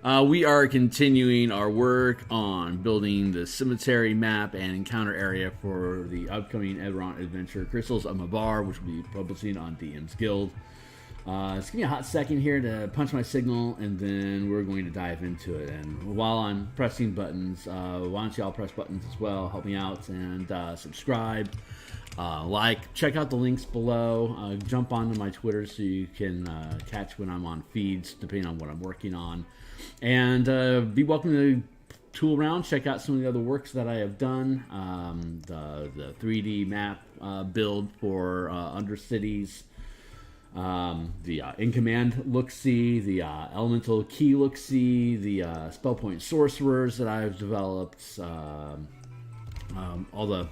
We are continuing our work on building the cemetery map and encounter area for the upcoming Eberron adventure, Crystals of Mabar, which will be publishing on DMsGuild. Just give me a hot second here to punch my signal, and then we're going to dive into it. And while I'm pressing buttons, why don't you all press buttons as well, help me out, and subscribe, like, check out the links below, jump onto my Twitter so you can catch when I'm on feeds, depending on what I'm working on. And be welcome to tool around, check out some of the other works that I have done, the 3D map build for Undercities, the in-command look-see, the elemental key look-see, the spell point sorcerers that I've developed, all the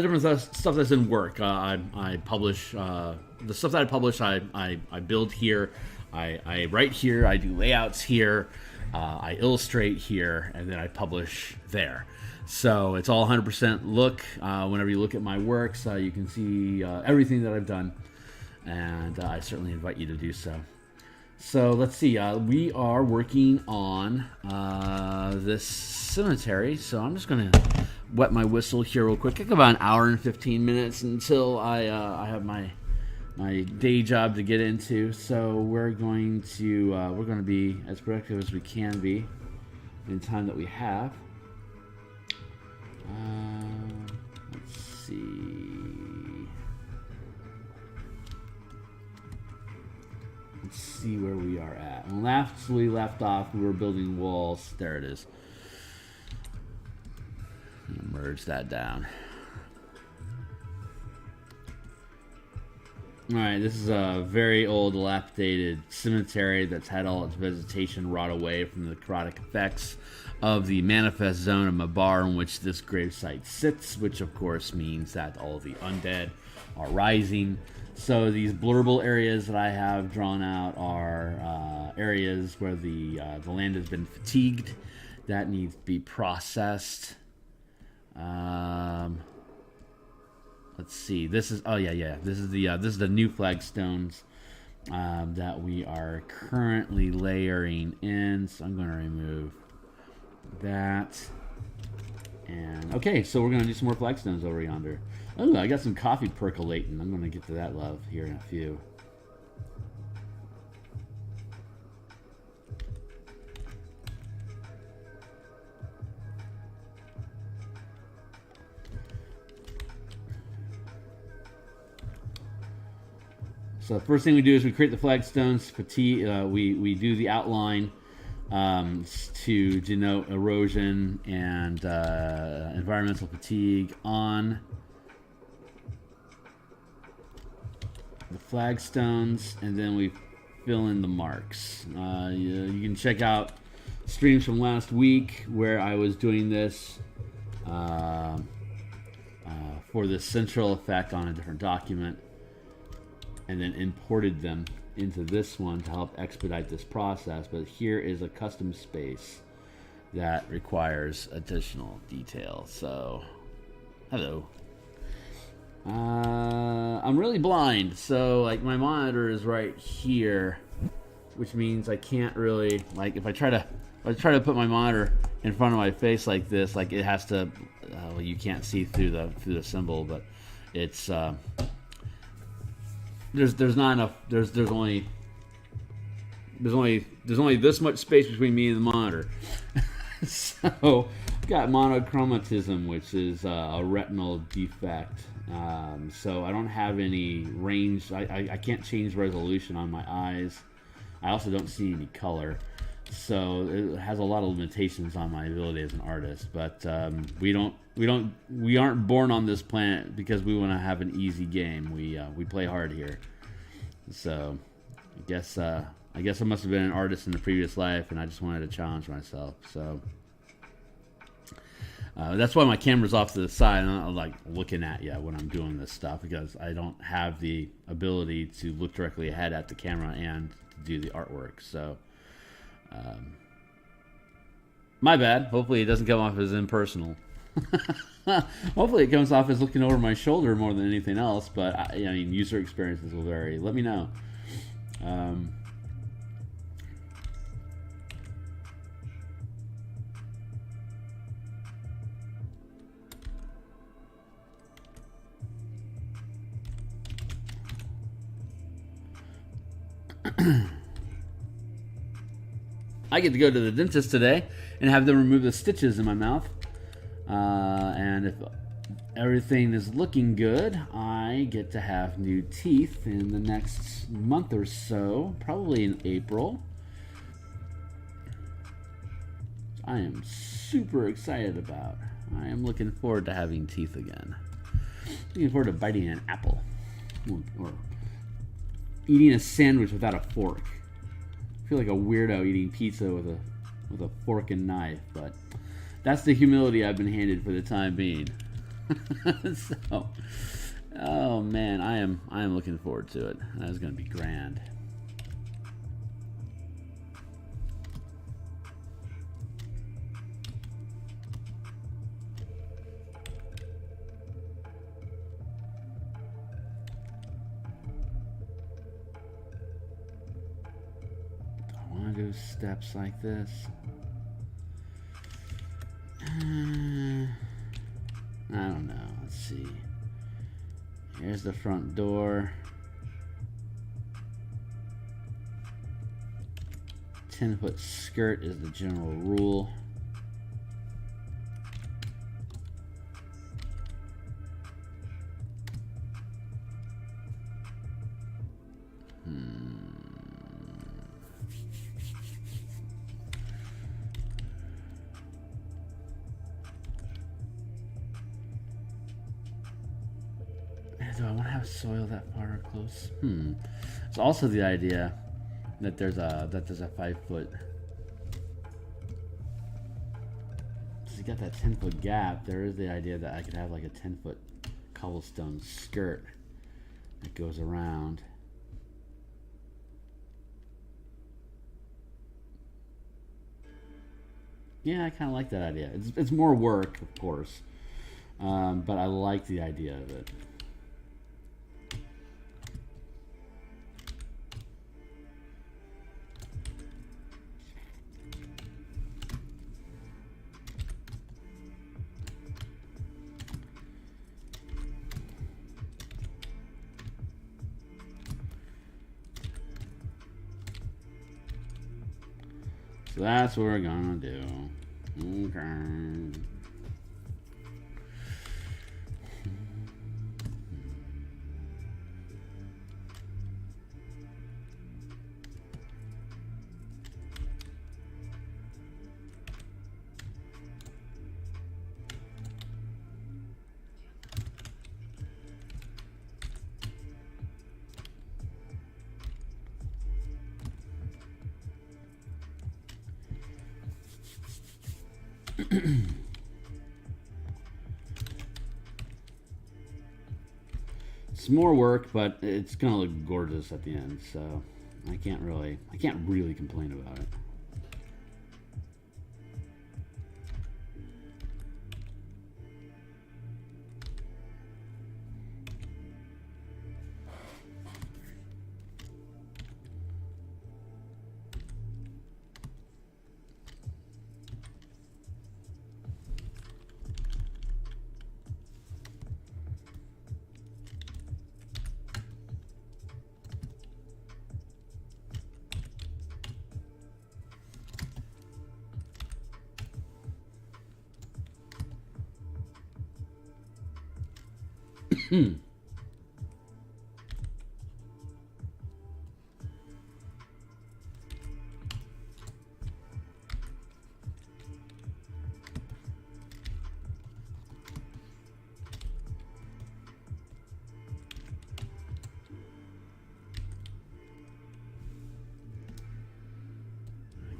different stuff that's in work. I publish the stuff that I publish. I build here. I write here. I do layouts here. I illustrate here, and then I publish there. So it's all 100% look. Whenever you look at my works, you can see everything that I've done. And I certainly invite you to do so. So let's see. We are working on this cemetery. So I'm just going to wet my whistle here real quick. Take about an hour and 15 minutes until I have my day job to get into. So we're going to be as productive as we can be in time that we have. Let's see. Let's see where we are at. When last we left off, we were building walls. There it is. Merge that down. Alright, this is a very old, dilapidated cemetery that's had all its vegetation rot away from the necrotic effects of the manifest zone of Mabar in which this gravesite sits, which of course means that all of the undead are rising. So these blurble areas that I have drawn out are areas where the land has been fatigued. That needs to be processed. Let's see. This is This is the new flagstones that we are currently layering in. So I'm going to remove that. And okay, so we're going to do some more flagstones over yonder. Oh, I got some coffee percolating. I'm going to get to that love here in a few. So the first thing we do is we create the flagstones. We do the outline to denote erosion and environmental fatigue on the flagstones, and then we fill in the marks. You can check out streams from last week where I was doing this for the central effect on a different document, and then imported them into this one to help expedite this process. But here is a custom space that requires additional detail. So, hello. I'm really blind, so like my monitor is right here, which means I can't really, like, if I try to put my monitor in front of my face like this, like it has to. Well, you can't see through the symbol, but it's there's not enough. There's only this much space between me and the monitor. So got monochromatism, which is a retinal defect. So I don't have any range. I can't change resolution on my eyes. I also don't see any color. So it has a lot of limitations on my ability as an artist. But we aren't born on this planet because we want to have an easy game. We play hard here. So I guess I must have been an artist in the previous life, and I just wanted to challenge myself. So that's why my camera's off to the side, and I'm not like looking at you when I'm doing this stuff, because I don't have the ability to look directly ahead at the camera and do the artwork. So my bad. Hopefully it doesn't come off as impersonal. Hopefully it comes off as looking over my shoulder more than anything else, but I mean, user experiences will vary. Let me know. I get to go to the dentist today and have them remove the stitches in my mouth. And if everything is looking good, I get to have new teeth in the next month or so, probably in April. I am super excited about. I am looking forward to having teeth again. Looking forward to biting an apple or eating a sandwich without a fork. I feel like a weirdo eating pizza with a fork and knife, but that's the humility I've been handed for the time being. So, oh man, I am looking forward to it. That's going to be grand. Do steps like this. I don't know. Let's see. Here's the front door. 10-foot skirt is the general rule. Do I want to have soil that far close? It's also the idea that there's a 5-foot. So you got that 10-foot gap. There is the idea that I could have like a 10-foot cobblestone skirt that goes around. Yeah, I kind of like that idea. It's more work, of course, but I like the idea of it. So that's what we're gonna do. Okay. It's more work, but it's gonna look gorgeous at the end, so I can't really complain about it.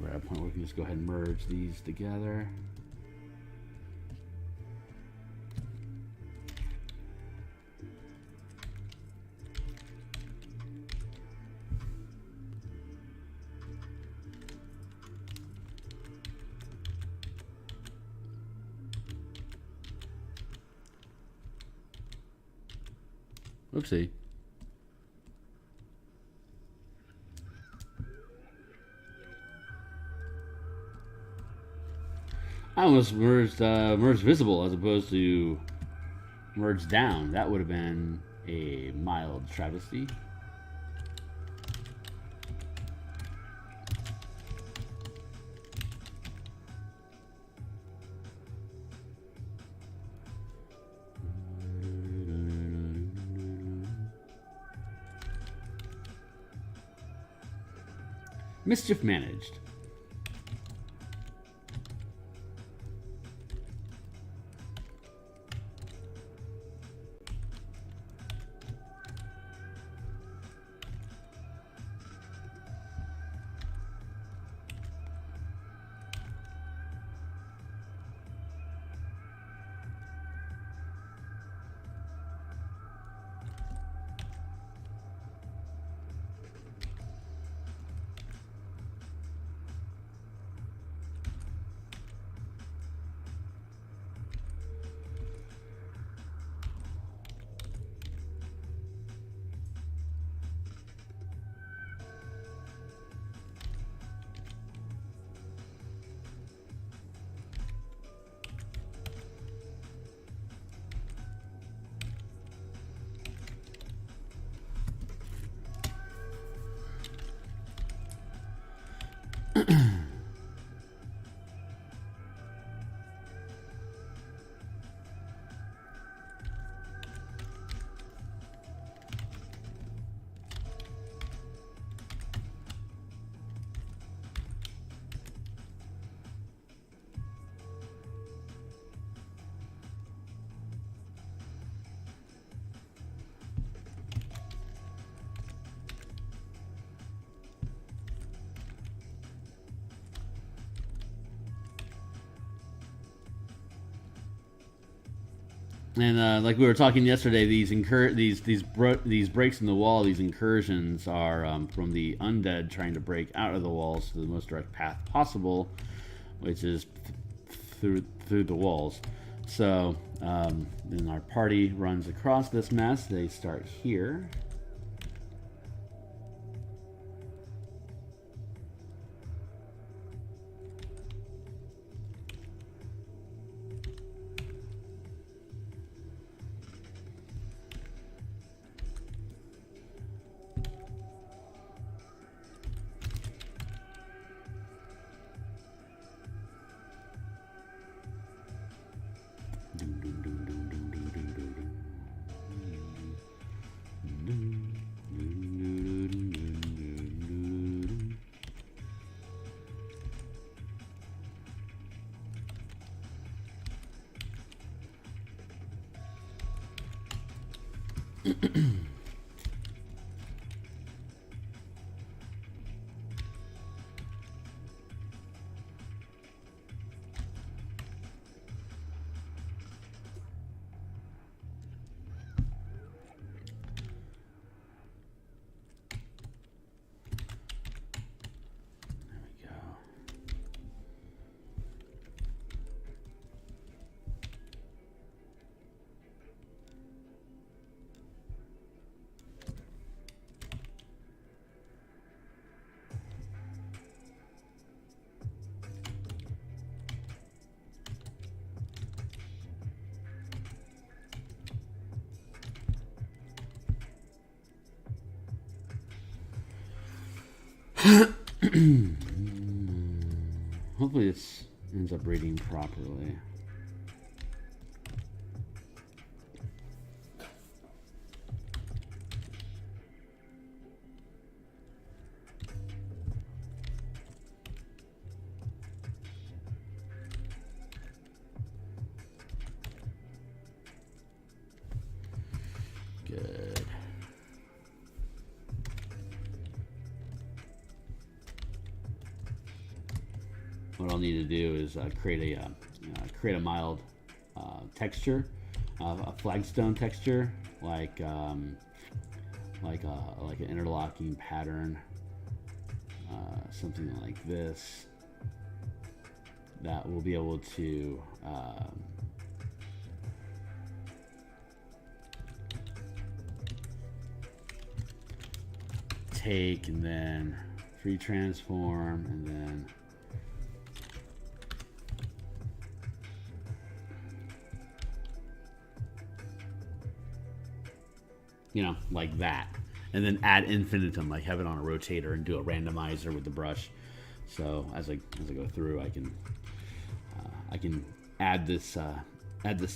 We're at a point where we can just go ahead and merge these together. Oopsie. I almost merged visible as opposed to merged down. That would have been a mild travesty. Mischief managed. And like we were talking yesterday, these breaks in the wall, these incursions are from the undead trying to break out of the walls to the most direct path possible, which is through the walls. So then our party runs across this mess. They start here. Hopefully this ends up reading properly. Good. What I'll need to do is create a mild texture, a flagstone texture, like an interlocking pattern, something like this. That will be able to take and then free transform and then like that, and then add infinitum, like have it on a rotator and do a randomizer with the brush. So as I go through, I can add this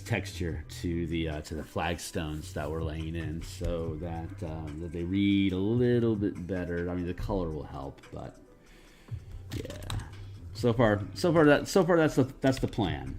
texture to the flagstones that we're laying in, so that they read a little bit better. I mean, the color will help, but Yeah. So far that's the plan.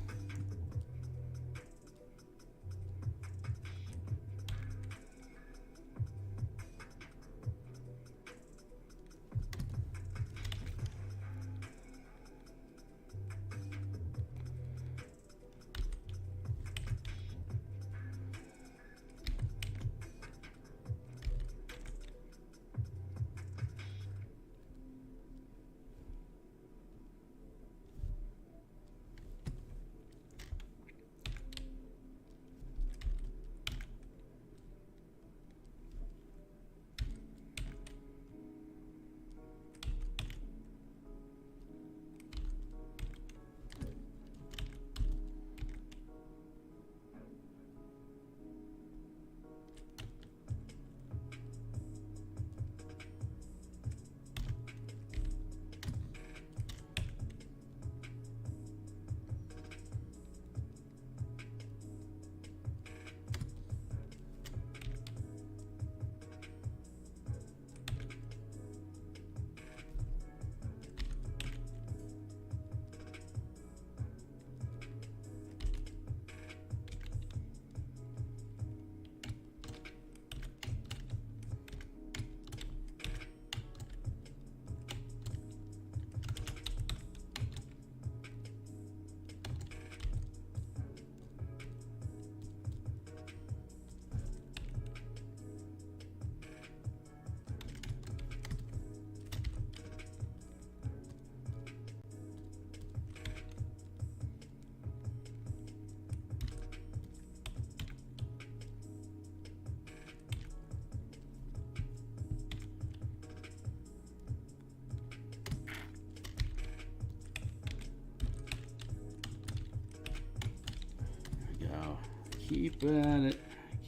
Keep at it.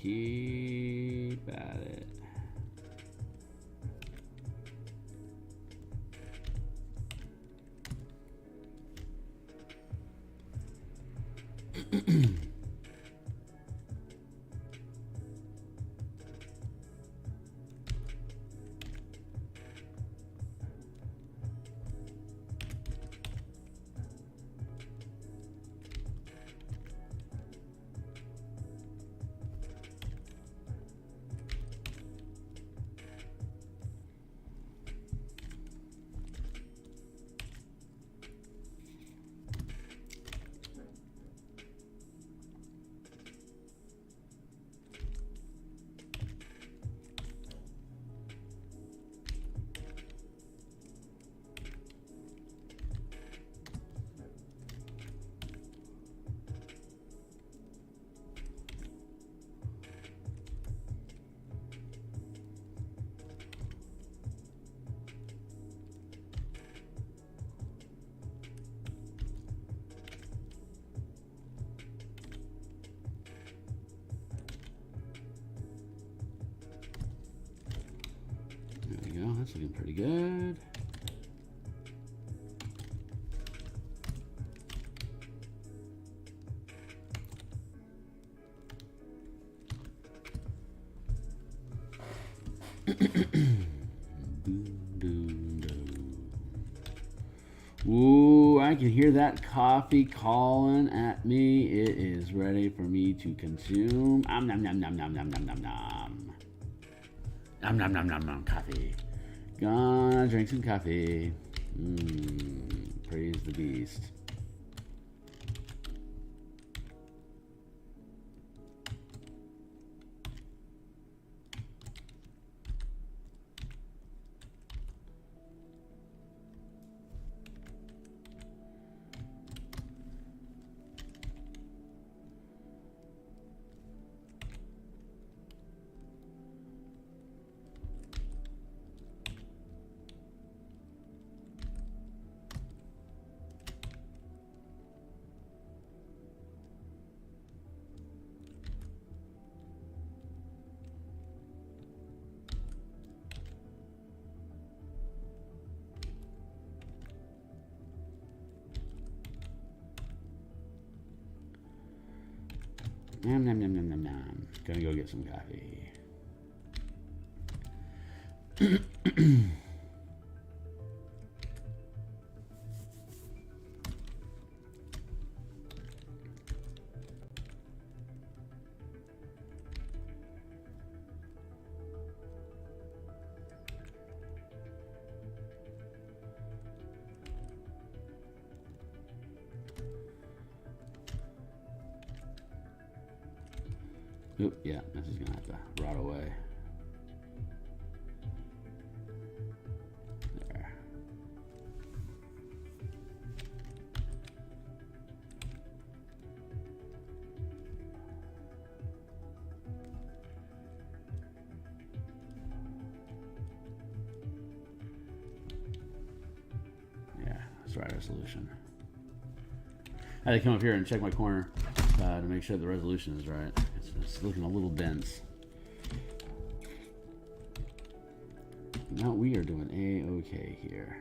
Keep at it. There we go. That's looking pretty good. Ooh, I can hear that coffee calling at me. It is ready for me to consume. Nom nom nom nom nom nom nom nom nom. Nom nom nom nom nom coffee. Gonna drink some coffee. Praise the beast. Nom nom nom nom nom nom. Gonna go get some coffee. Oop, yeah, this is gonna have to rot away. There. Yeah, that's the right resolution. I had to come up here and check my corner to make sure the resolution is right. It's looking a little dense. Now we are doing A-okay here.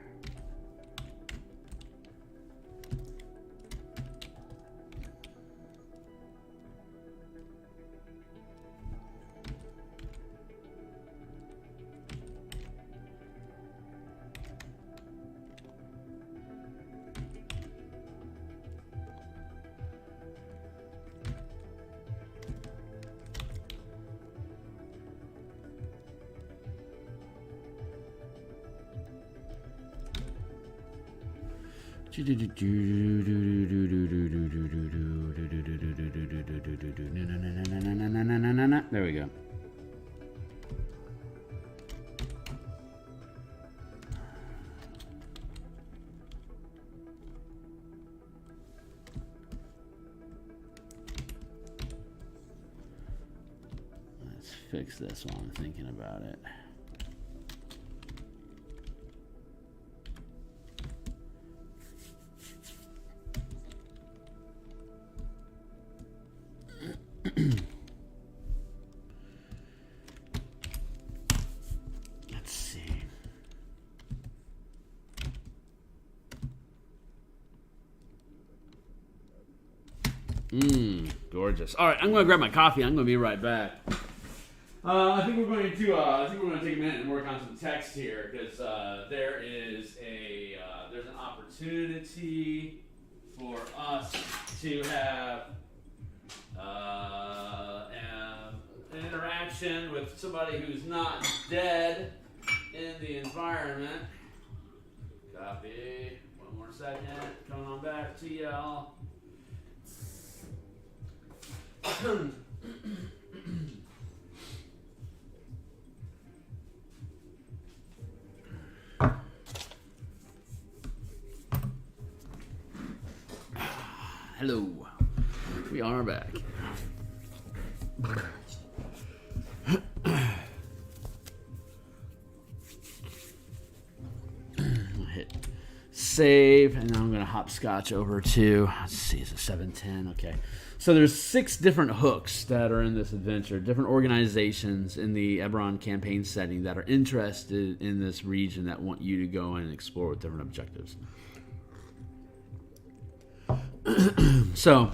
There we go. Let's fix this while I'm thinking about it. Let's see. Gorgeous. All right, I'm gonna grab my coffee. I'm gonna be right back. I think we're going to take a minute and work on some text here because there's an opportunity for us to have an interaction with somebody who's not dead in the environment. Copy. One more second. Coming on back to y'all. Hello. We are back. I'll hit save, and then I'm gonna hopscotch over to, let's see, it's a 710. Okay, so there's 6 different hooks that are in this adventure, different organizations in the Eberron campaign setting that are interested in this region that want you to go in and explore with different objectives. So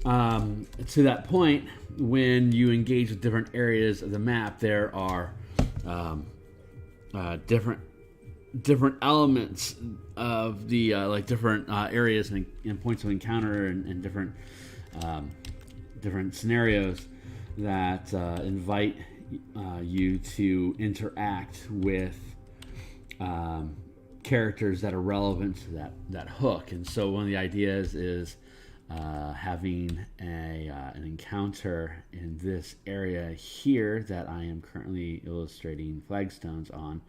to that point, when you engage with different areas of the map, there are different elements of the like different areas and points of encounter and different scenarios that invite you to interact with characters that are relevant to that hook. And so one of the ideas is having an encounter in this area here that I am currently illustrating Flagstones on.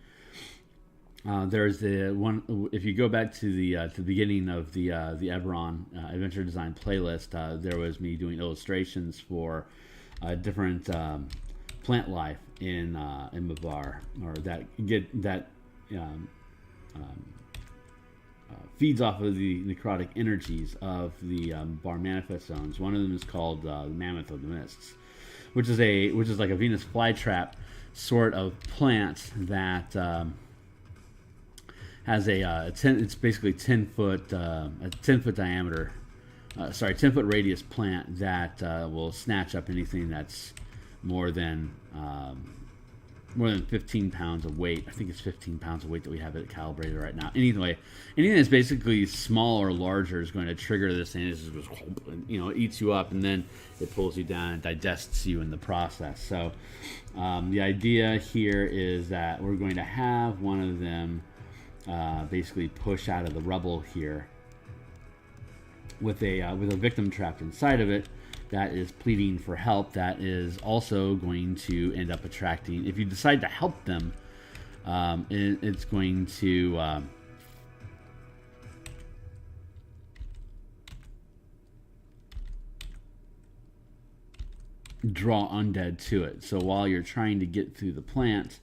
There's the one, if you go back to the beginning of the Eberron Adventure Design playlist, there was me doing illustrations for different plant life in Mabar, or that feeds off of the necrotic energies of the Bar Manifest Zones. One of them is called the Mammoth of the Mists, which is like a Venus flytrap sort of plant that has it's basically 10 foot diameter, 10 foot radius plant that will snatch up anything that's more than 15 pounds of weight. I think it's 15 pounds of weight that we have it calibrated right now. Anyway, anything that's basically small or larger is going to trigger this thing. It just goes, it eats you up, and then it pulls you down and digests you in the process. So the idea here is that we're going to have one of them basically push out of the rubble here with a victim trapped inside of it, that is pleading for help, that is also going to end up attracting, if you decide to help them, it's going to draw undead to it. So while you're trying to get through the plant,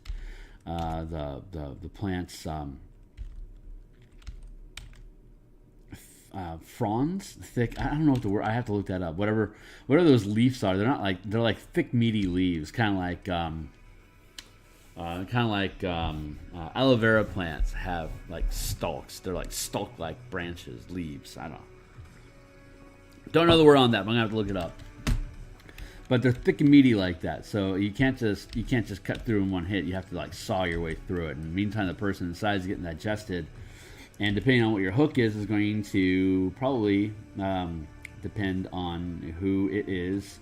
the plant's fronds, thick. I don't know what the word. I have to look that up. Whatever those leaves are, they're not like, they're like thick, meaty leaves, kind of like aloe vera plants have like stalks. They're like stalk-like branches, leaves. I don't know the word on that, but I'm gonna have to look it up. But they're thick and meaty like that, so you can't just cut through in one hit. You have to like saw your way through it. And in the meantime, the person inside is getting digested, and depending on what your hook is going to probably depend on who it is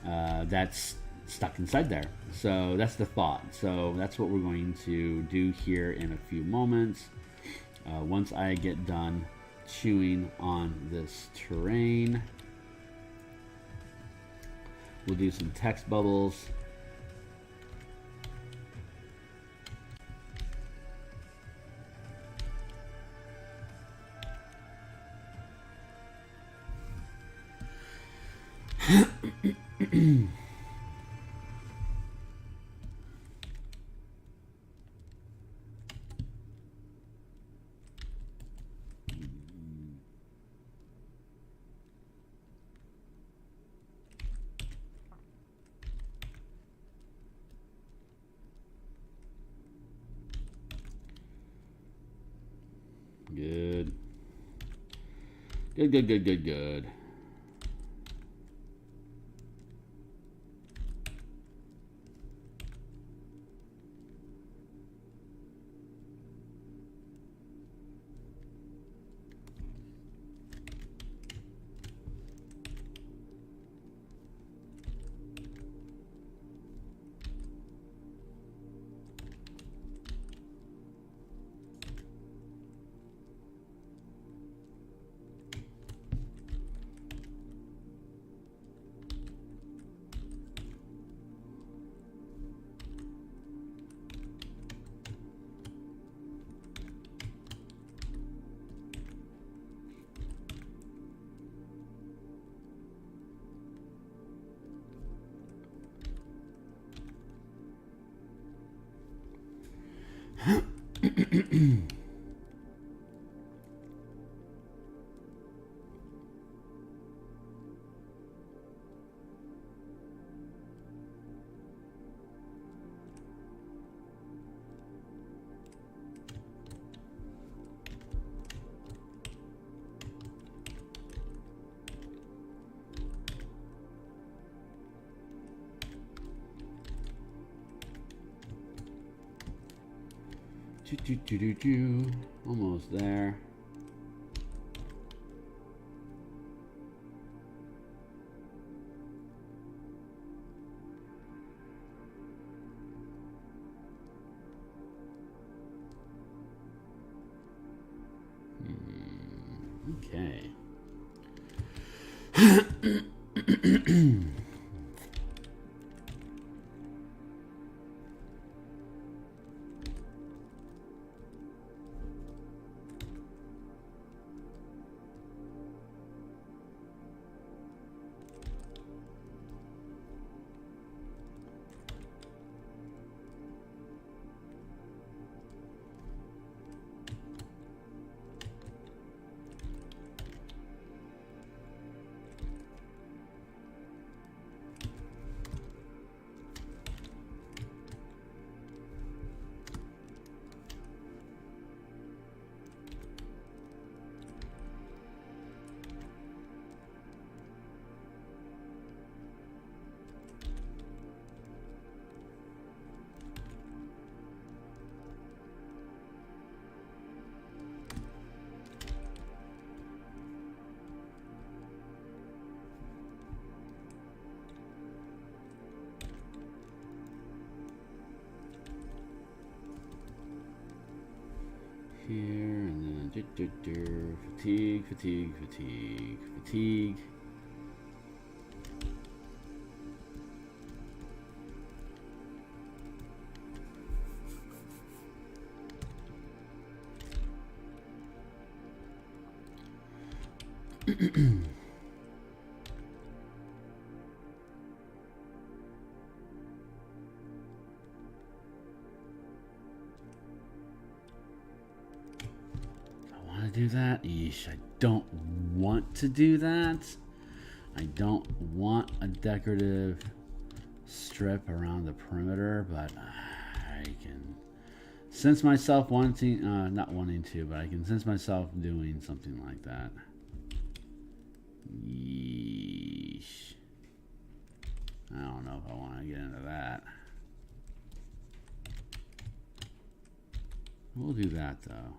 that's stuck inside there. So that's the thought. So that's what we're going to do here in a few moments. Once I get done chewing on this terrain, we'll do some text bubbles. Good. Good. Almost there. Okay. Here and then fatigue. Do that? Yeesh, I don't want to do that. I don't want a decorative strip around the perimeter, but I can sense myself wanting, not wanting to, but I can sense myself doing something like that. Yeesh. I don't know if I want to get into that. We'll do that though.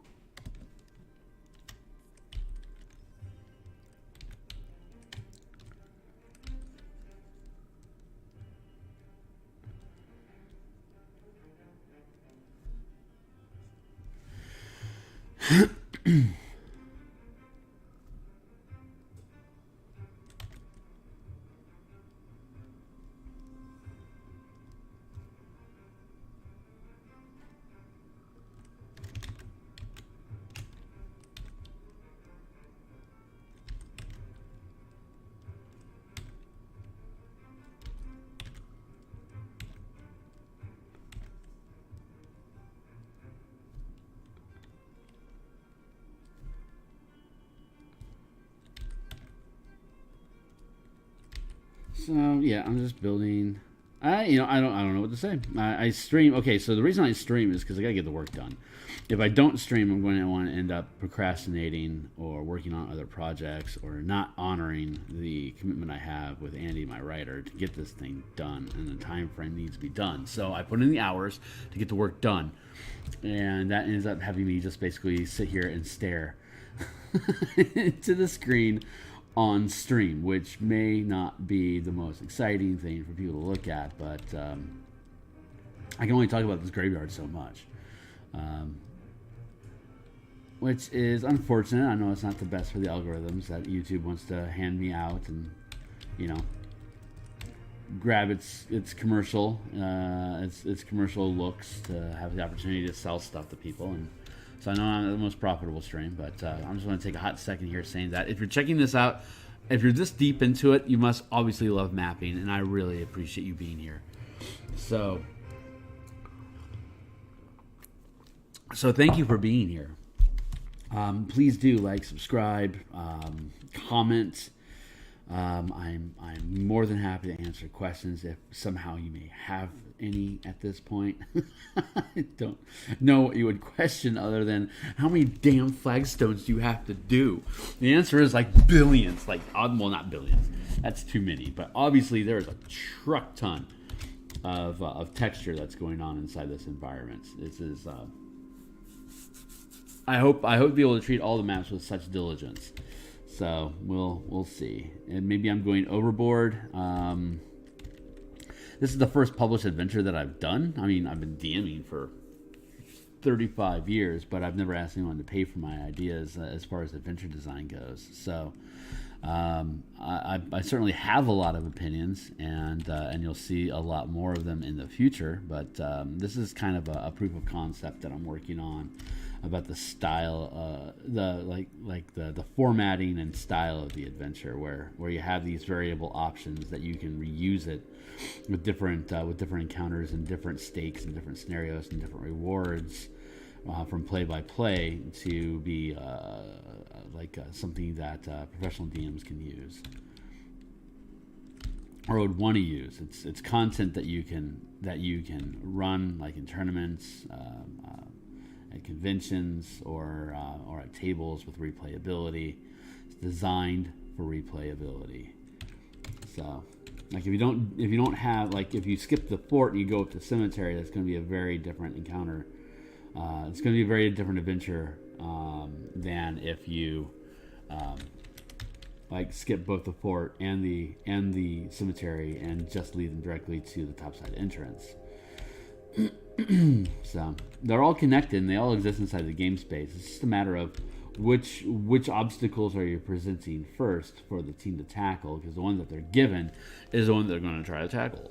So yeah, I'm just building. I don't know what to say. I stream. Okay, so the reason I stream is because I gotta get the work done. If I don't stream, I'm going to want to end up procrastinating or working on other projects or not honoring the commitment I have with Andy, my writer, to get this thing done, and the time frame needs to be done. So I put in the hours to get the work done, and that ends up having me just basically sit here and stare into the screen on stream, which may not be the most exciting thing for people to look at, but I can only talk about this graveyard so much, which is unfortunate. I know it's not the best for the algorithms that YouTube wants to hand me out and, you know, grab its commercial its commercial looks to have the opportunity to sell stuff to people. And so I know I'm not the most profitable stream, but I'm just going to take a hot second here saying that if you're checking this out, if you're this deep into it, you must obviously love mapping, and I really appreciate you being here. So thank you for being here. Please do like, subscribe, comment. I'm more than happy to answer questions if somehow you may have any at this point. I don't know what you would question other than how many damn flagstones do you have to do? The answer is like billions, well, not billions. That's too many, but obviously there's a truck ton of texture that's going on inside this environment. This is I hope to be able to treat all the maps with such diligence. So we'll see, and maybe I'm going overboard. This is the first published adventure that I've done. I mean, I've been DMing for 35 years, but I've never asked anyone to pay for my ideas as far as adventure design goes. So I certainly have a lot of opinions, and you'll see a lot more of them in the future. But this is kind of a proof of concept that I'm working on about the style, the formatting and style of the adventure, where you have these variable options that you can reuse it with different encounters and different stakes and different scenarios and different rewards, from play by play to be something that professional DMs can use or would want to use. It's content that you can run like in tournaments, at conventions, or at tables with replayability. It's designed for replayability. So, like if you don't have, like, if you skip the fort and you go up to the cemetery, that's going to be a very different encounter. It's going to be a very different adventure than if you skip both the fort and the cemetery and just lead them directly to the topside entrance. So they're all connected and they all exist inside the game space. It's just a matter of which obstacles are you presenting first for the team to tackle, because the one that they're given is the one they're going to try to tackle.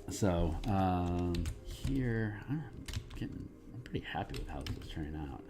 So here I'm pretty happy with how this is turning out.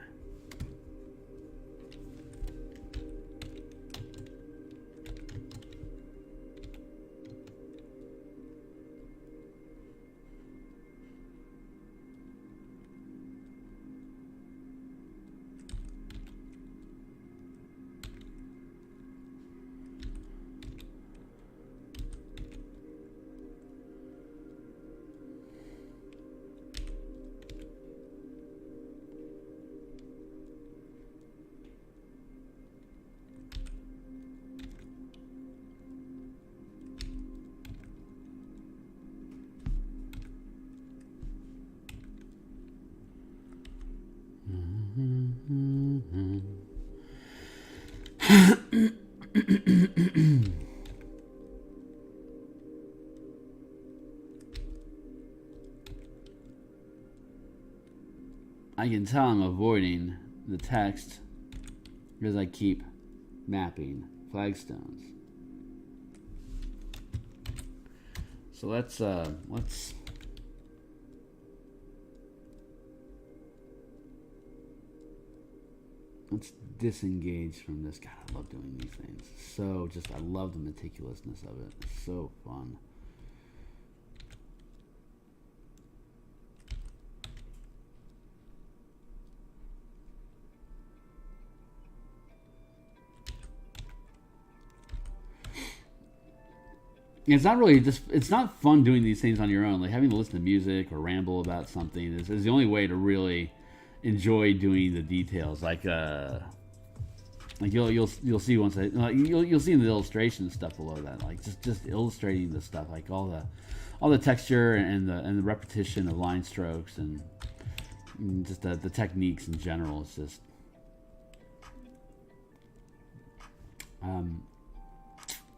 I can tell I'm avoiding the text because I keep mapping flagstones. So let's disengage from this. God, I love doing these things. So I love the meticulousness of it. It's so fun. It's not really it's not fun doing these things on your own. Like having to listen to music or ramble about something is the only way to really enjoy doing the details. Like you'll see once you'll see in the illustration stuff below that. Like just illustrating the stuff, like all the texture and the repetition of line strokes and just the techniques in general. It's just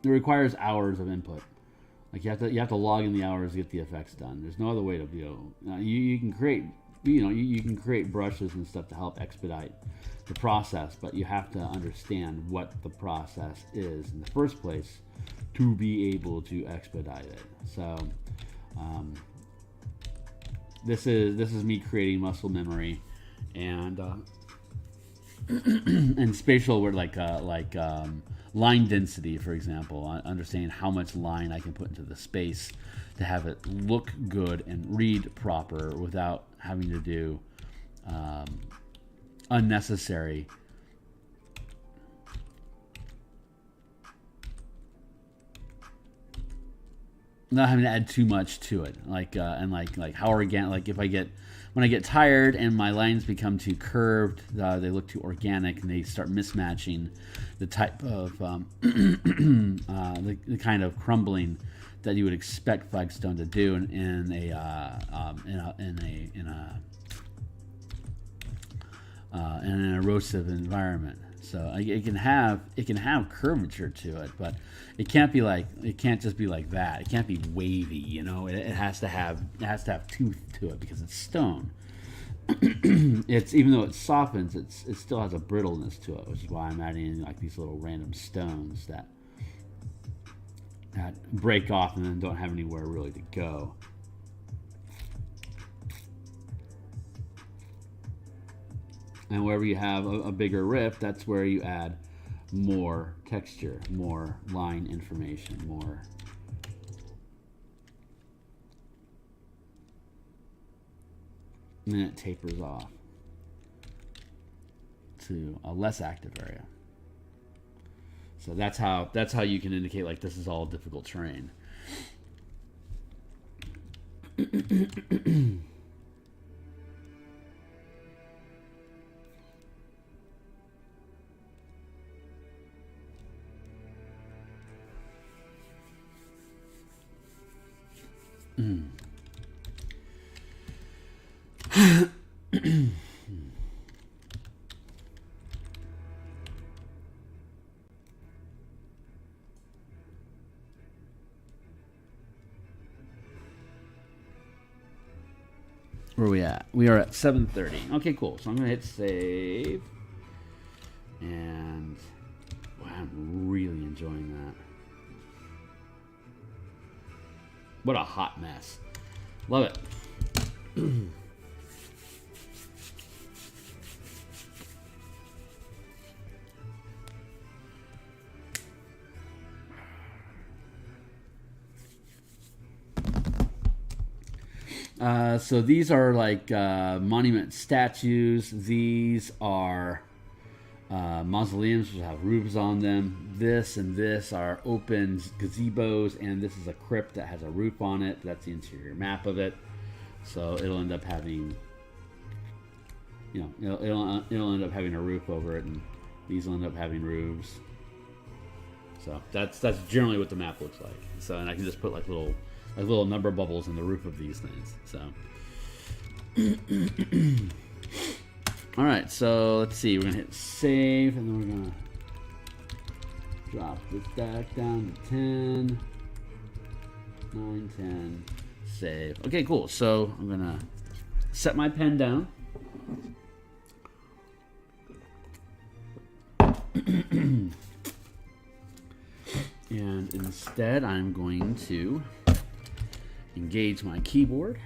it requires hours of input. Like you have to log in the hours to get the effects done. There's no other way to do it. You can create you can create brushes and stuff to help expedite the process, but you have to understand what the process is in the first place to be able to expedite it. So this is me creating muscle memory and and spatial word like line density, for example. Understanding how much line I can put into the space to have it look good and read proper without having to do unnecessary not having to add too much to it, and how organic. Like if when I get tired and my lines become too curved, they look too organic and they start mismatching the type of the kind of crumbling that you would expect flagstone to do in an erosive environment. So it can have curvature to it, but it can't just be like that. It can't be wavy, It has to have tooth to it because it's stone. It's even though it softens, it still has a brittleness to it, which is why I'm adding in like these little random stones that break off and then don't have anywhere really to go. And wherever you have a bigger rip, that's where you add more texture, more line information, more. And then it tapers off to a less active area. So that's how you can indicate like this is all difficult terrain. Where are we at? We are at 7:30. Okay, cool. So I'm gonna hit save, and wow, I'm really enjoying that. What a hot mess. Love it. So these are like monument statues. These are mausoleums which have roofs on them. This and this are open gazebos, and this is a crypt that has a roof on it. That's the interior map of it. So it'll end up having, it'll end up having a roof over it, and these will end up having roofs. So that's generally what the map looks like. So, and I can just put like little number bubbles in the roof of these things. So, all right. So let's see. We're gonna hit save, and then we're gonna Drop this back down to 10. 9, 10. Save. Okay, cool. So I'm going to set my pen down. And instead, I'm going to engage my keyboard.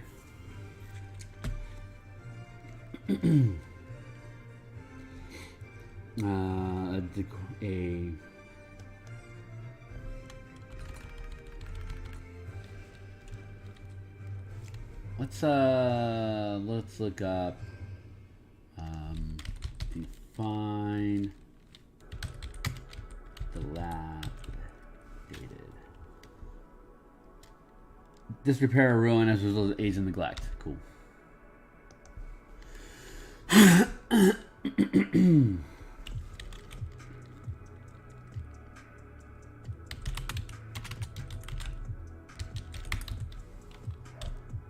Let's look up define dilapidated. Disrepair or ruin as a result of age and neglect. Cool.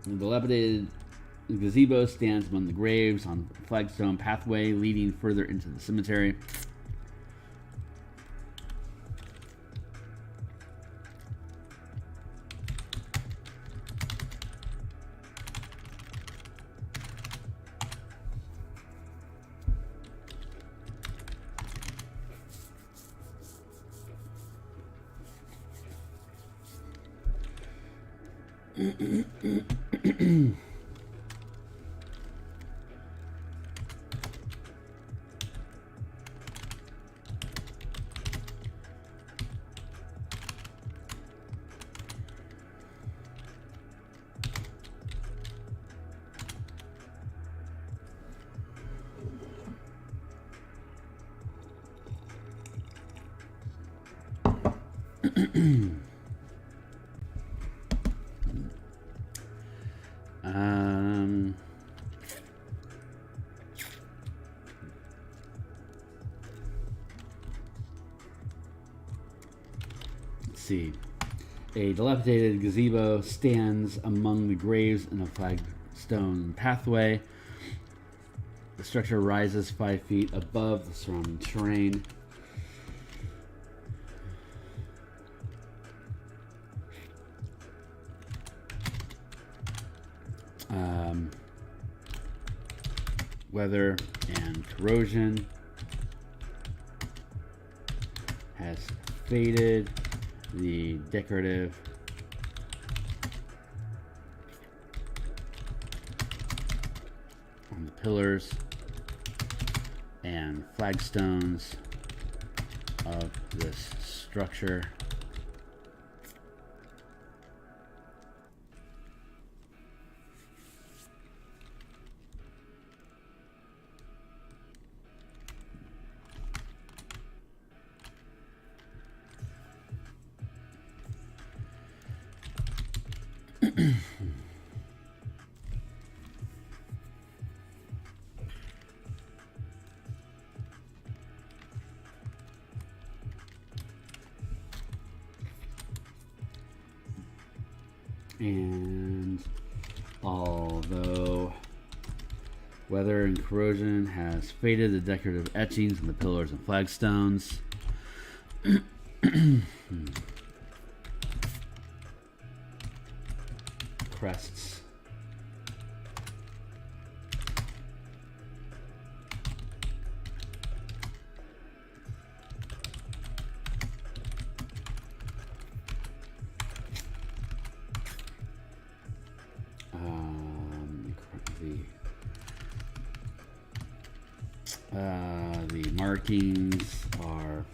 The dilapidated gazebo stands among the graves on the flagstone pathway leading further into the cemetery. Let's see. A dilapidated gazebo stands among the graves in a flagstone pathway. The structure rises 5 feet above the surrounding terrain. Weather and corrosion has faded the decorative on the pillars and flagstones of this structure. And although weather and corrosion has faded the decorative etchings on the pillars and flagstones, crests, the markings are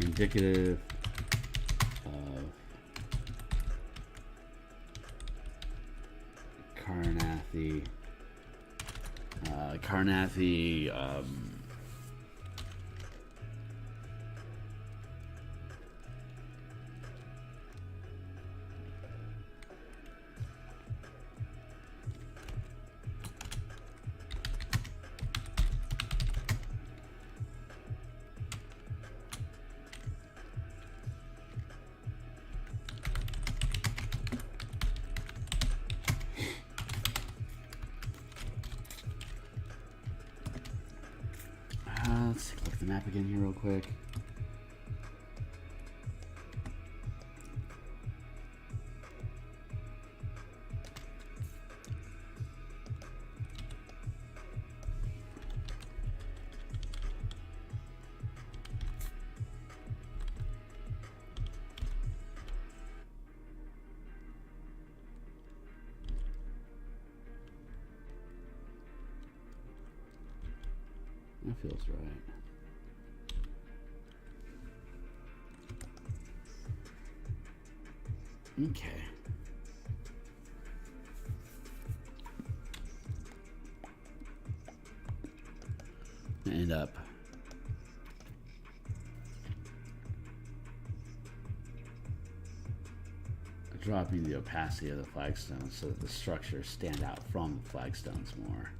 indicative of Carnathy map again here real quick. That feels right. Okay. End up dropping the opacity of the flagstones so that the structures stand out from the flagstones more.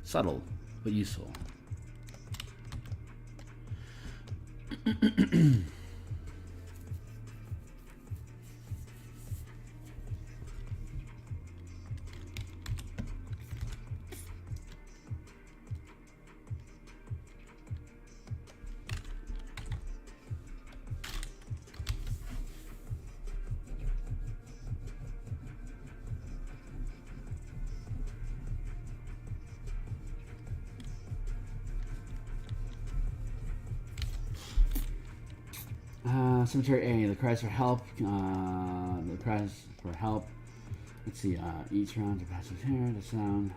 Subtle, but useful. Cemetery A, the cries for help. The cries for help. Let's see. Each round to pass his hair. The sound.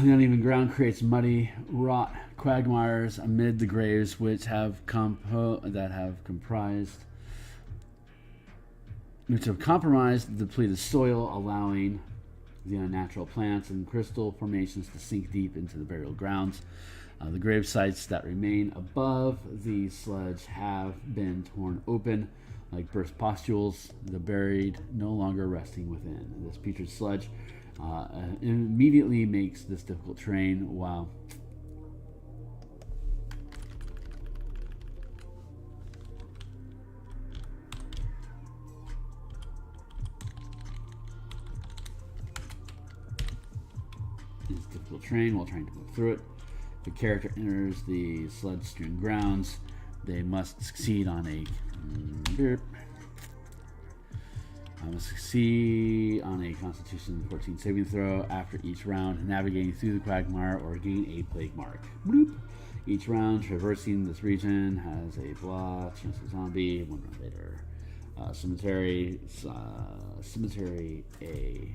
The uneven ground creates muddy, rot quagmires amid the graves which have compromised the depleted soil, allowing the unnatural plants and crystal formations to sink deep into the burial grounds. The grave sites that remain above the sludge have been torn open like burst pustules, the buried no longer resting within. This putrid sludge immediately makes this difficult terrain. Wow. It's difficult terrain while trying to move through it. If a character enters the sludge-strewn grounds, they must succeed on a Constitution 14 saving throw after each round, navigating through the quagmire or gain a plague mark. Bloop. Each round traversing this region has a blah, chance of zombie, 1 round later. Cemetery A.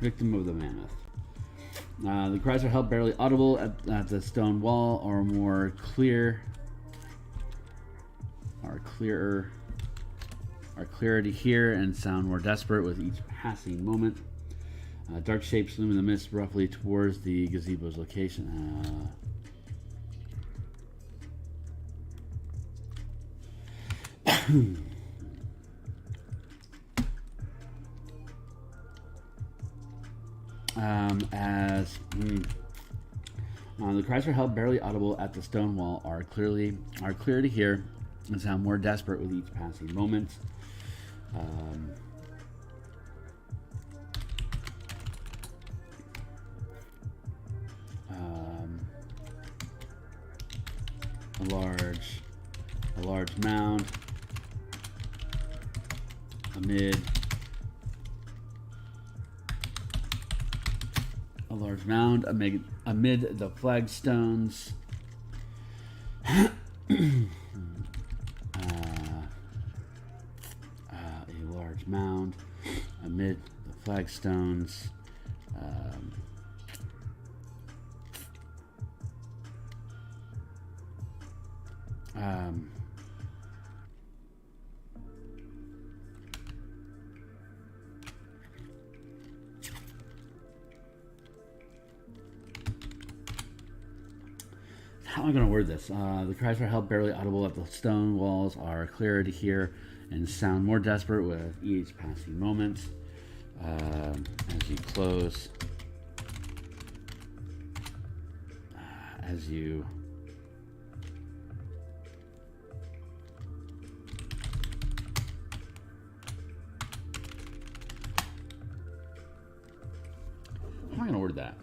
Victim of the mammoth. The cries are held barely audible at the stone wall, or more clearer to hear and sound more desperate with each passing moment. Dark shapes loom in the mist roughly towards the gazebo's location. The cries are held barely audible at the stone wall are clear to hear and sound more desperate with each passing moment. A large mound amid the flagstones. A large mound amid the flagstones. Um, how am I going to word this? The cries are held barely audible, but the stone walls are clearer to hear and sound more desperate with each passing moment. As you close, as you how am I going to word that?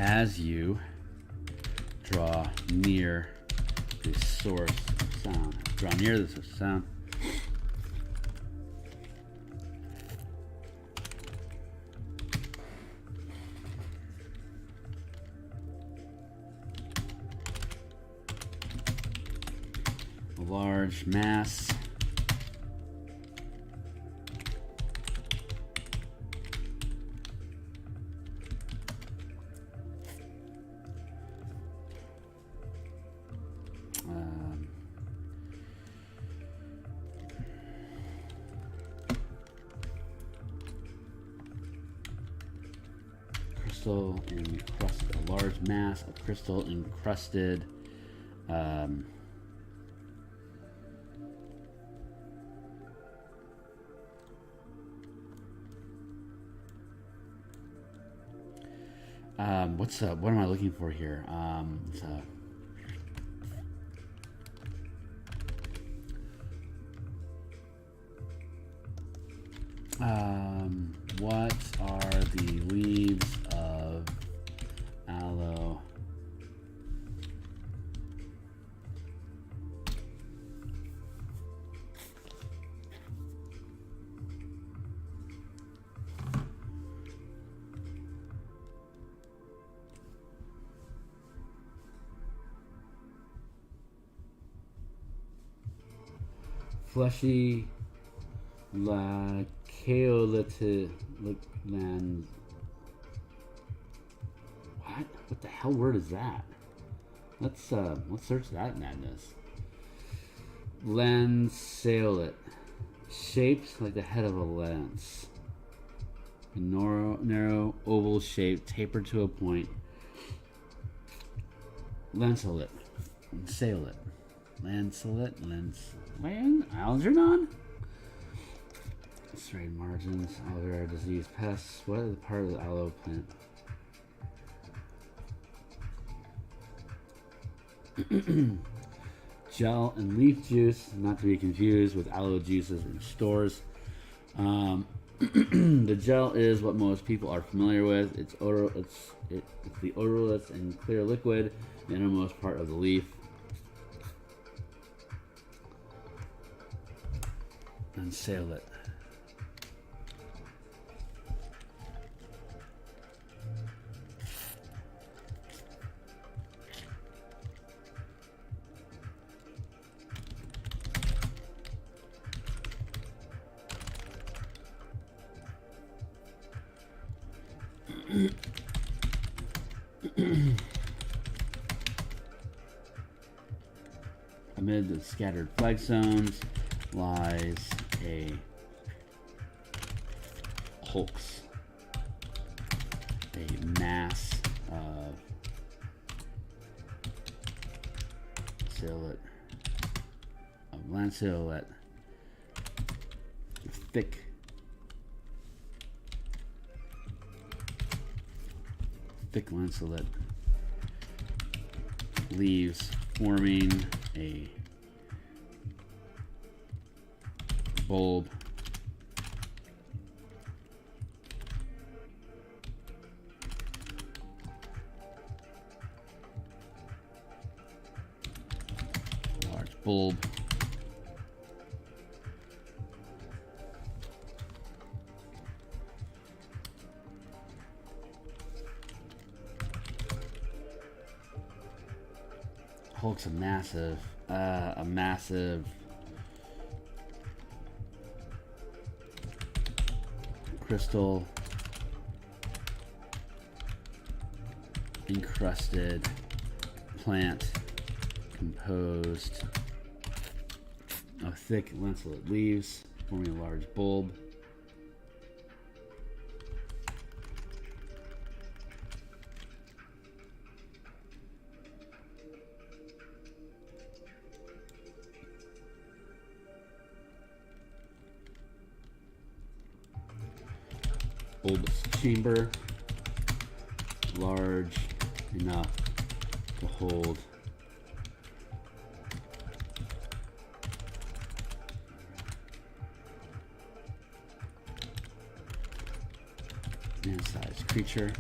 As you draw near the source of sound, draw near the source of sound, a large mass crystal encrusted, a large mass of crystal encrusted what am I looking for here? What are the leaves of aloe? Fleshy caolite land. What the hell word is that? Let's search that madness. Lanceolate, shaped like the head of a lance. A narrow oval shape, tapered to a point. Lanceolate, Algernon. Serrated margins, aloe vera disease, pests. What is the part of the aloe plant? Gel and leaf juice, not to be confused with aloe juices in stores. The gel is what most people are familiar with. It's the odorless and clear liquid, the innermost part of the leaf. And sail it. Amid the scattered flagstones lies a hulks, a mass of lanceolate, thick lanceolate leaves forming a bulb. Large bulb. Hulk's a massive a massive crystal encrusted plant composed of thick lanceolate leaves forming a large bulb. Bulbous chamber, large enough to hold man-sized creature.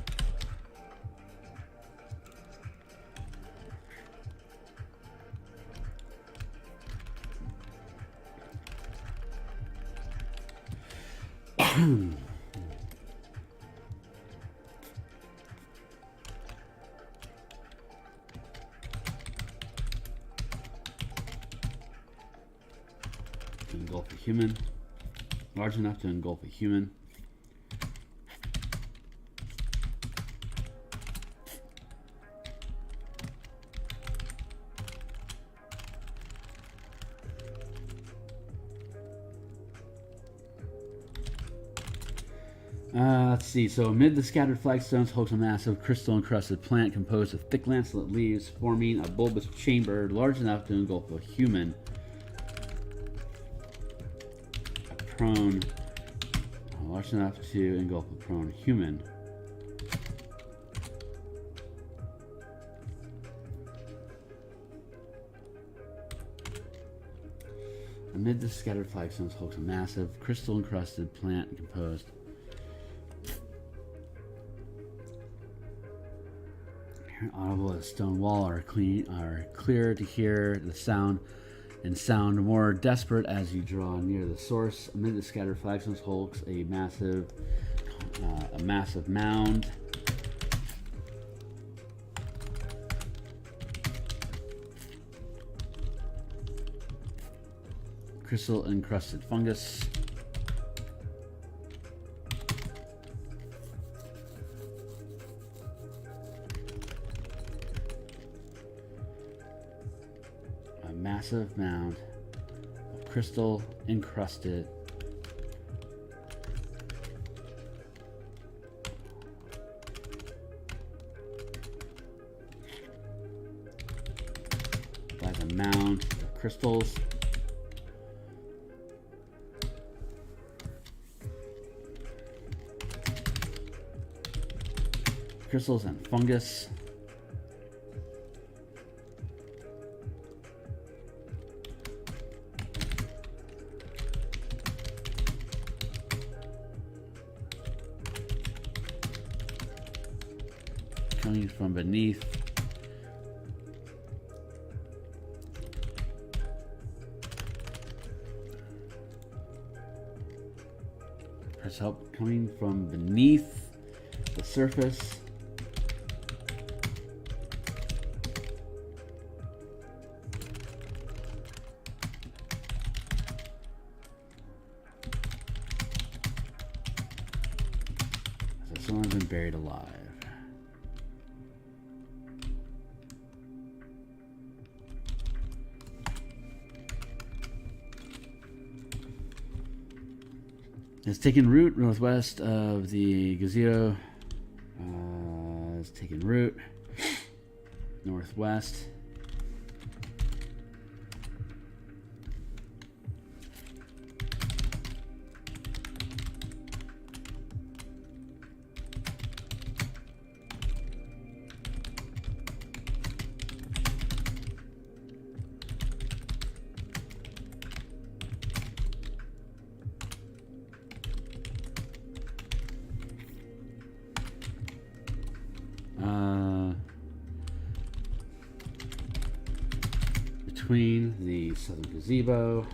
Engulf a human, large enough to engulf a human. Let's see. So amid the scattered flagstones hulks a massive crystal-encrusted plant composed of thick lanceolate leaves, forming a bulbous chamber large enough to engulf a human. Prone, large enough to engulf a prone human. Amid the scattered flagstones hulks a massive crystal-encrusted plant composed audible as stone wall are clear to hear the sound and sound more desperate as you draw near the source. Amid the scattered flagstones hulks a massive mound. Crystal encrusted fungus. Massive mound of crystal encrusted by the mound of crystals. Crystals and fungus. Coming from beneath. Press help coming from beneath the surface. So someone's been buried alive. It's taken root northwest of the gazebo. It's taken root northwest. Between the southern gazebo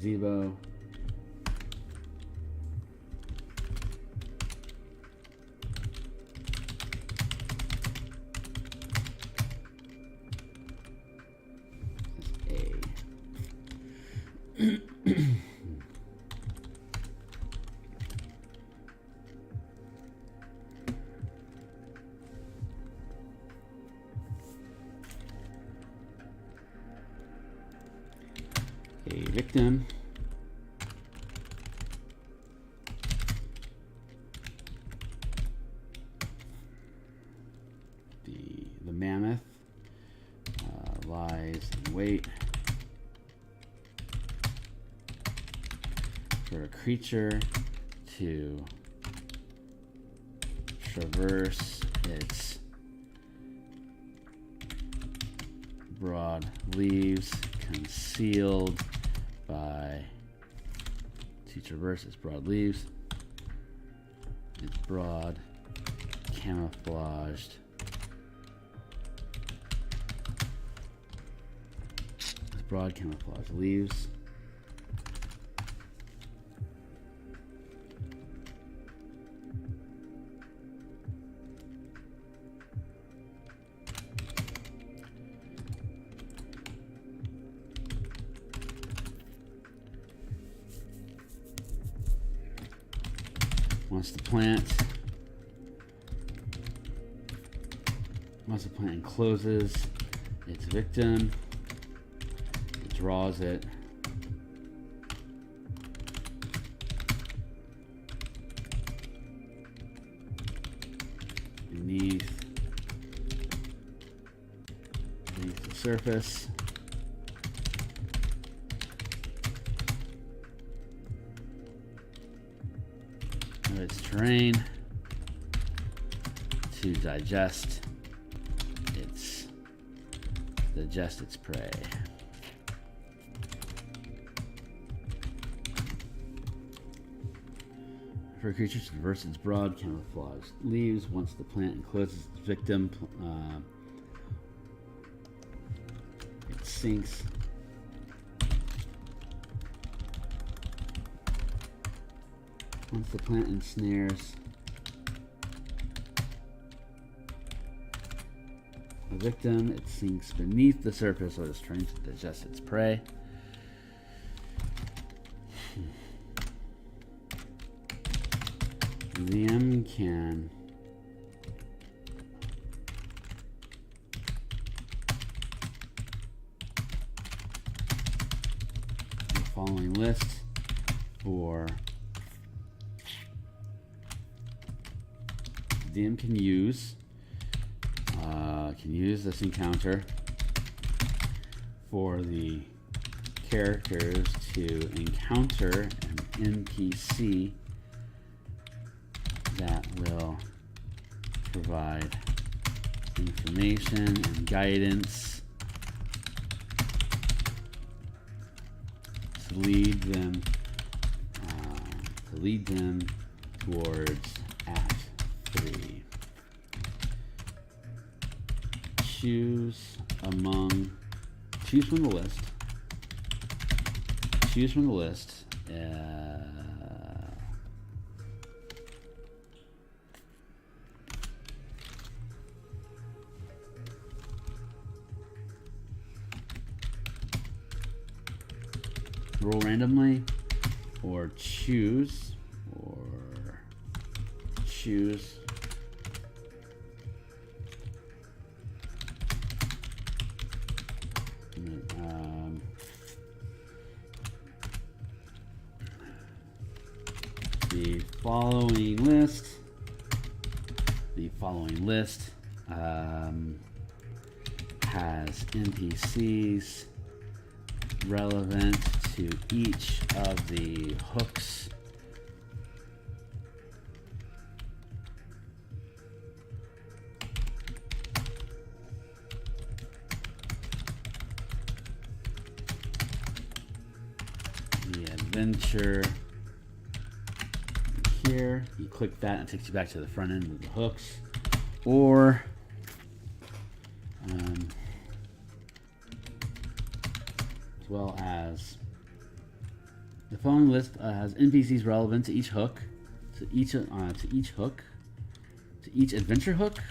Gazebo. A victim. The mammoth lies in wait for a creature to traverse its broad leaves, concealed by to traverse its broad leaves. It's broad, camouflaged. Its broad camouflaged leaves. Once the plant encloses its victim, it draws it beneath the surface. Its terrain to digest its prey. For a creature to traverse its broad camouflaged leaves, once the plant encloses its victim, it sinks. Once the plant ensnares the victim, it sinks beneath the surface of its trying to digest its prey. The DM can the following list for DM can use this encounter for the characters to encounter an NPC that will provide information and guidance to lead them towards Act 3. Choose from the list. Choose from the list. Roll randomly, or choose. The following list has NPCs relevant to each of the hooks the adventure. Here, you click that and it takes you back to the front end of the hooks, or as well as The following list has NPCs relevant to each hook, to each adventure hook,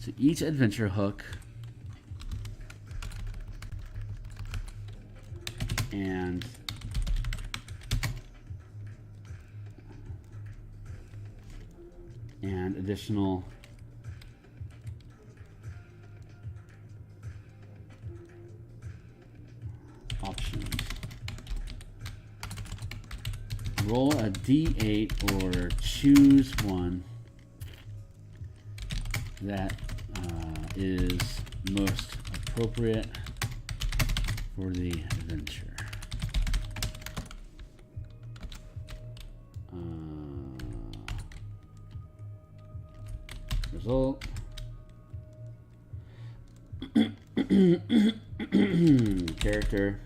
to each adventure hook, and additional options. Roll a D8 or choose one that is most appropriate for the adventure. Result. Character.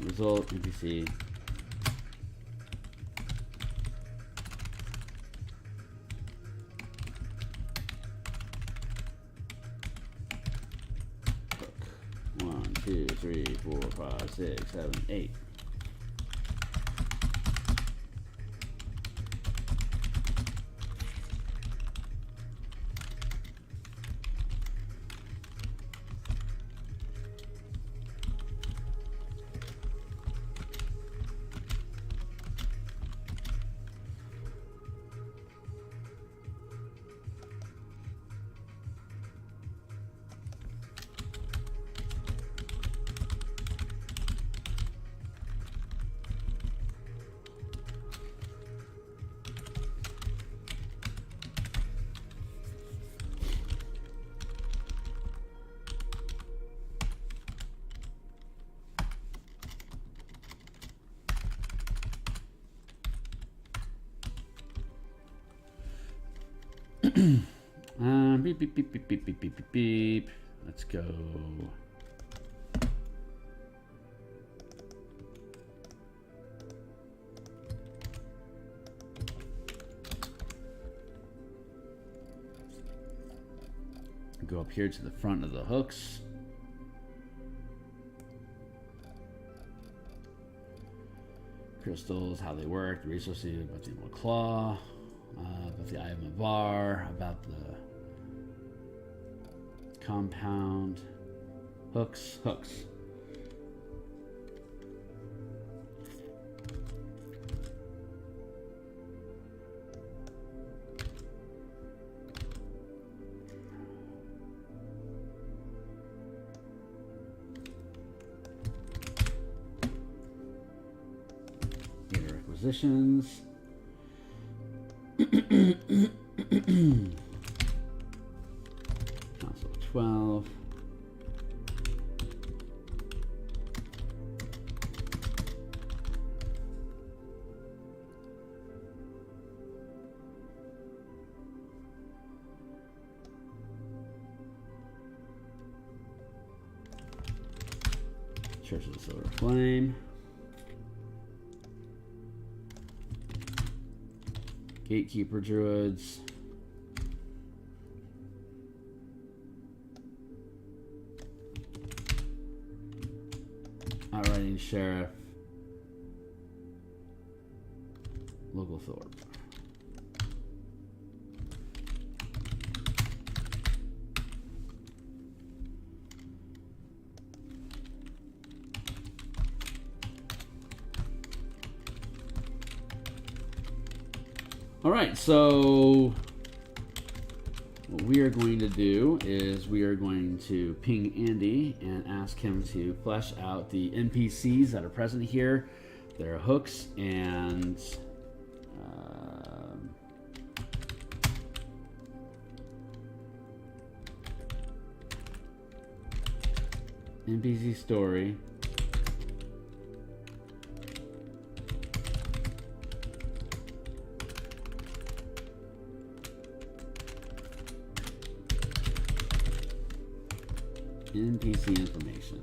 Result. NPC. Hook. 1, 2, 3, 4, 5, 6, 7, 8. Beep, beep, beep, beep, beep, beep, beep, beep, beep. Let's go. Go up here to the front of the hooks. Crystals, how they work, the resources, about the claw, about the Eye of Mabar, about the compound, hooks. Either requisitions. Council 12. Church of the Silver Flame. Gatekeeper Druids. Outriding Sheriff. Local Thorpe. All right, so what we are going to do is we are going to ping Andy and ask him to flesh out the NPCs that are present here, their hooks, and NPC story. NPC information.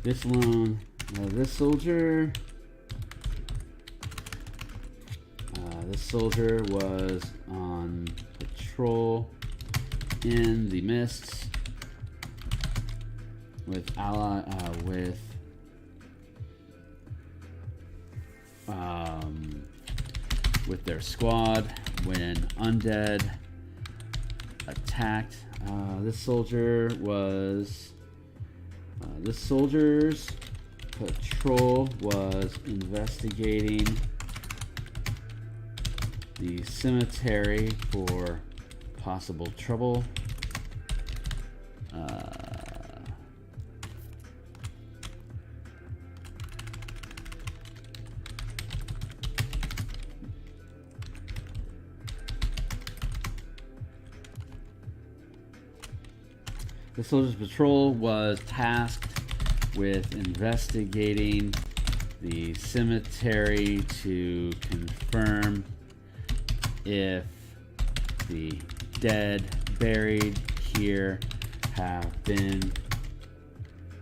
This alone, this soldier was on patrol in the mists with their squad when undead attacked. This soldier's patrol was investigating the cemetery for possible trouble. The soldier's patrol was tasked with investigating the cemetery to confirm if the dead buried here have been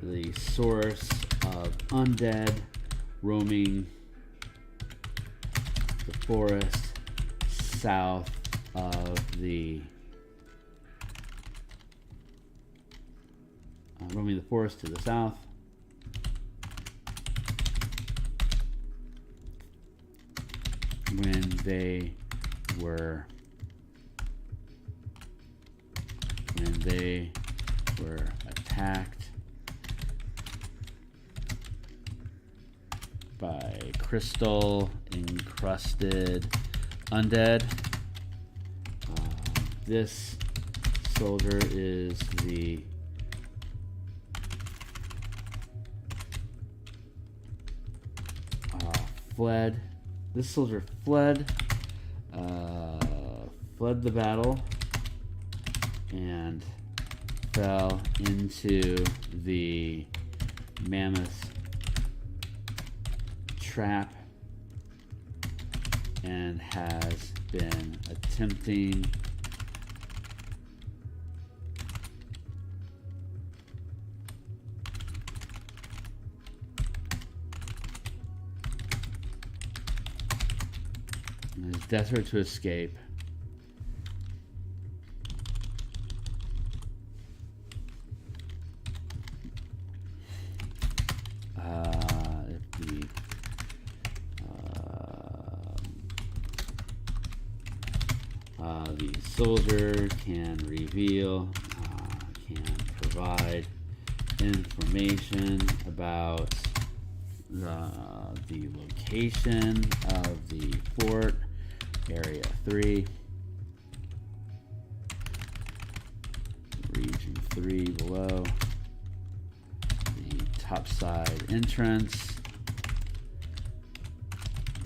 the source of undead roaming the forest south of the roaming the forest to the south. When they were attacked by crystal encrusted undead. This soldier is the fled. This soldier fled the battle and fell into the mammoth trap and has been attempting and is desperate to escape. The soldier can provide information about the location of the fort, Area 3, Region 3 below, the topside entrance,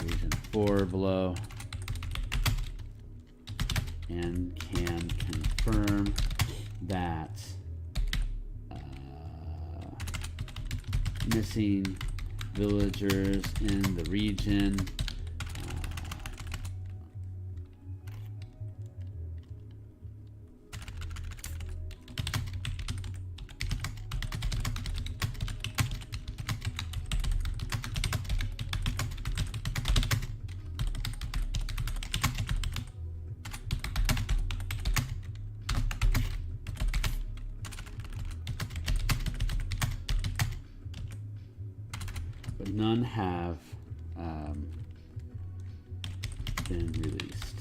Region 4 below, and can confirm that missing villagers in the region but none have been released.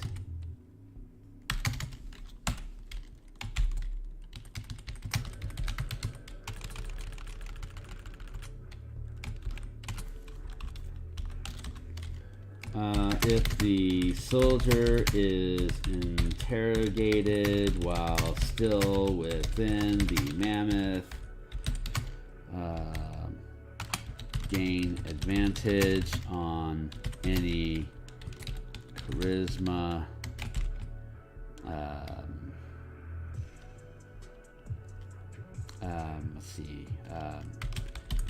If the soldier is interrogated while still within the mammoth, gain advantage on any charisma let's see,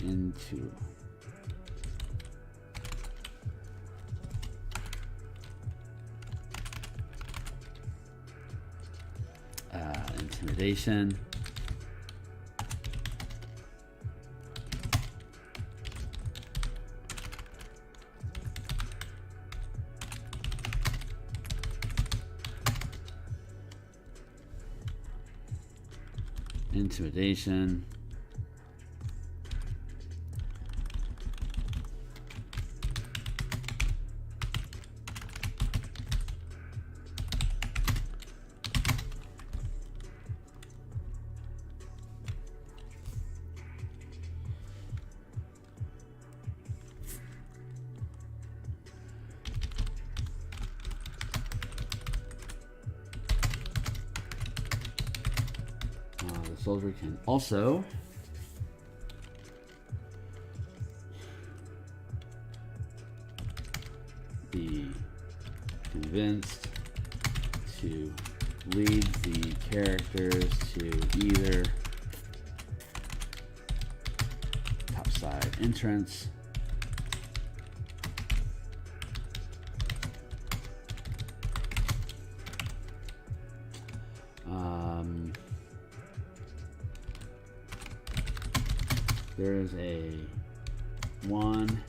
into intimidation. intimidation. The soldier can also be convinced to lead the characters to either topside entrance there's a one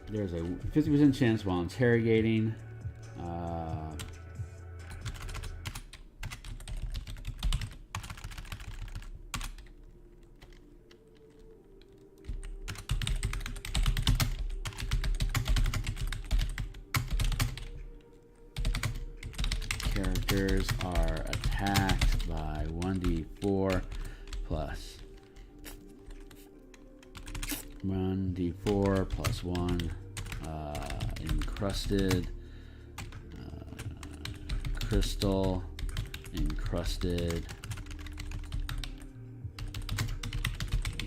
there's a 50% chance while interrogating characters are attacked by 1d4 plus 1d4 plus 1 encrusted crystal encrusted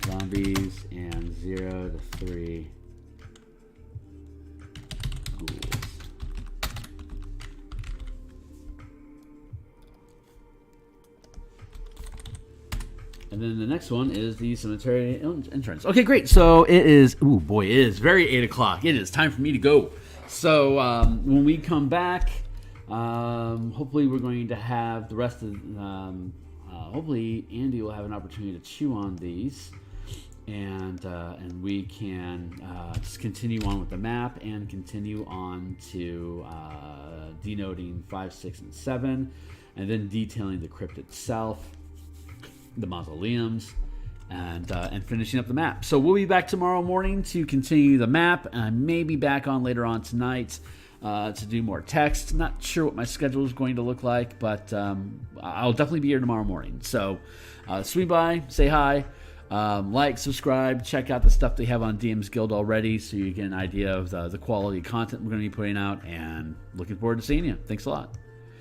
zombies and 0 to 3 ghouls. And then the next one is the cemetery entrance. Okay, great. So it is, ooh boy, it is very 8 o'clock. It is time for me to go. So when we come back, hopefully we're going to have the rest of, hopefully Andy will have an opportunity to chew on these. And we can just continue on with the map and continue on to denoting 5, 6, and 7. And then detailing the crypt itself, the mausoleums, and finishing up the map. So we'll be back tomorrow morning to continue the map, and I may be back on later on tonight to do more text. Not sure what my schedule is going to look like, but I'll definitely be here tomorrow morning. So swing by, say hi, like, subscribe, check out the stuff they have on DMsGuild already so you get an idea of the quality content we're going to be putting out, and looking forward to seeing you. Thanks a lot.